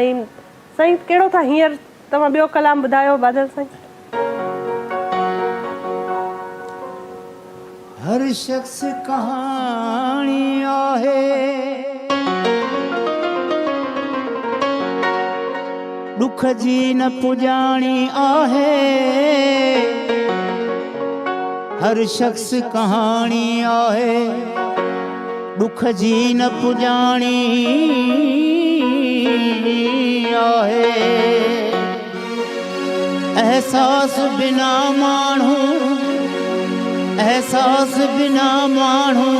साईं कहिड़ो था हींअर तव्हां ॿियो कलाम ॿुधायो बादल साईं। हर शख्स कहानी आहे, दुख जी न पुजाणी आहे। हर शख्स कहानी आहे, दुख जी न पुजाणी आहे। एहसास बिना माण्हू, एहसास बिना माण्हू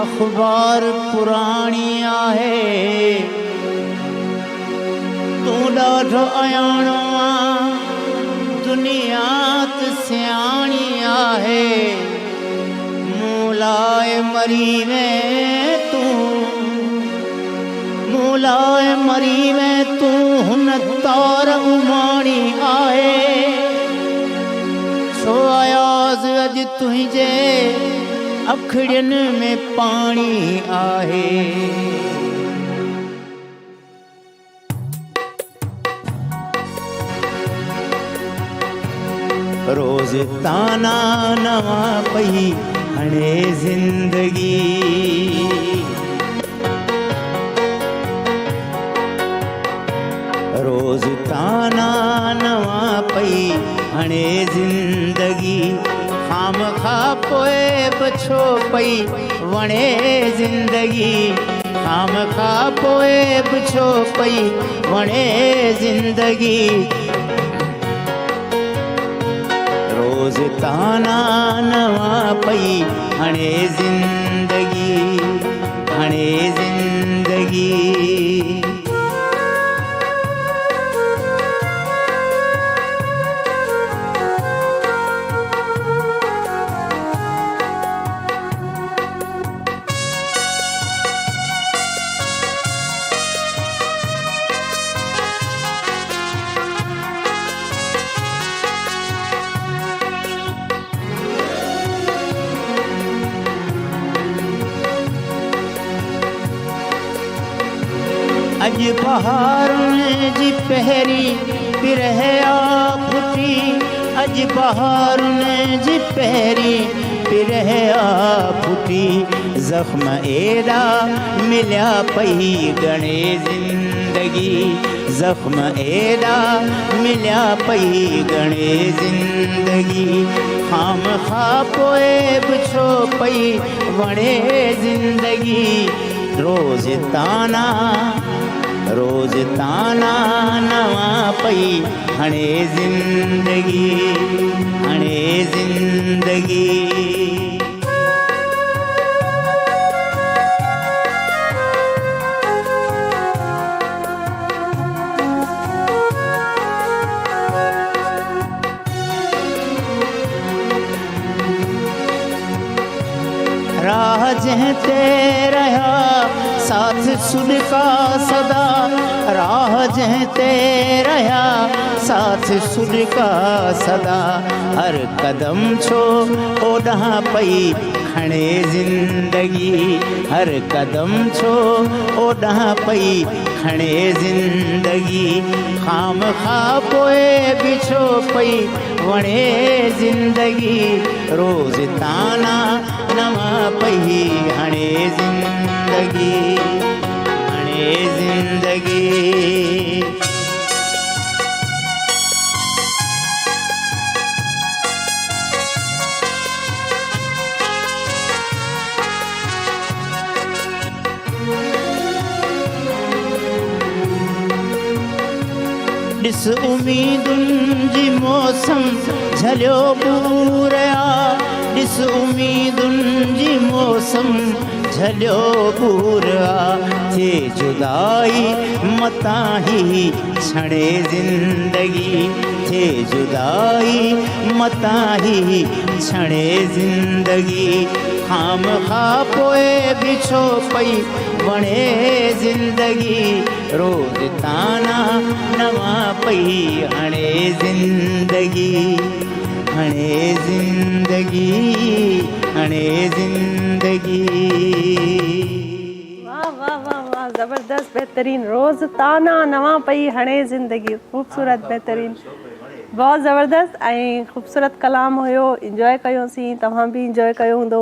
अखबार पुराणी आहे। तू ॾाढो अयाणो आ, दुनिया त सियाणी आहे। मूं लाइ मरी में तू, मूं लाइ मरी में तू हुन तार उमाणी आहे। छो आयाज़ अॼु तुंहिंजे अखियुनि में पाणी आहे। रोज़ ताना नवां पई हणे ज़िंदगी। रोज़ ताना नवां पई हणे ज़िंदगी। खाम खा पोइ बि छो पई वणे ज़िंदगी। खाम खा पोइ बि छो पई वणे ज़िंदगी। रोज़ ताना नवां पई हणे ज़िंदगी, हणे ज़िंदगी। अॼु बहारुनि जी पहिरीं पिरहया फुटी। अॼु बहारुनि जी पहिरीं पिरहया फुटी। ज़ख्म एॾा मिलिया पई घणे ज़िंदगी। ज़ख्म एॾा मिलिया पई घणे ज़िंदगी। खाम खा पोइ बि छो पई वणे ज़िंदगी। रोज़ ताना, रोज़ ताना नवां पई हणे ज़िंदगी, हणे ज़िंदगी। राह जंहिं ते रहिया साथ सुॾका सदा। राह जंहिं ते रहिया साथ सुॾका सदा। हर कदम छो ओॾां पई खणे ज़िंदगी। हर कदम छो ओॾां पई खणे ज़िंदगी। खाम खा पोइ बि छो पई वणे ज़िंदगी। रोज़ ताना नवां पई हणे ज़िंदगी, हणे ज़िंदगी। ॾिस उम्मीदुनि जी मौसम झलियो पूरिया। ॾिस उम्मीदुनि जी मौसम झलियो पूरिया। थिए जुदाई मतां ही छणे ज़िंदगी। थिए जुदाई मतां ही छणे ज़िंदगी। खाम खा पोइ बि छो पई वणे ज़िंदगी। रोज़ ताना नवां पई हणे ज़िंदगी, हणे ज़िंदगी, हणे ज़िंदगी। वाह वाह वाह वाह, ज़बरदस्त, बहितरीन। रोज़ ताना नवां पई हणे ज़िंदगी। ख़ूबसूरत, बहितरीन, बहुत ज़बरदस्त ऐं ख़ूबसूरत कलाम हुयो। इंजॉय कयोसीं, तव्हां बि इंजॉय कयो हूंदो।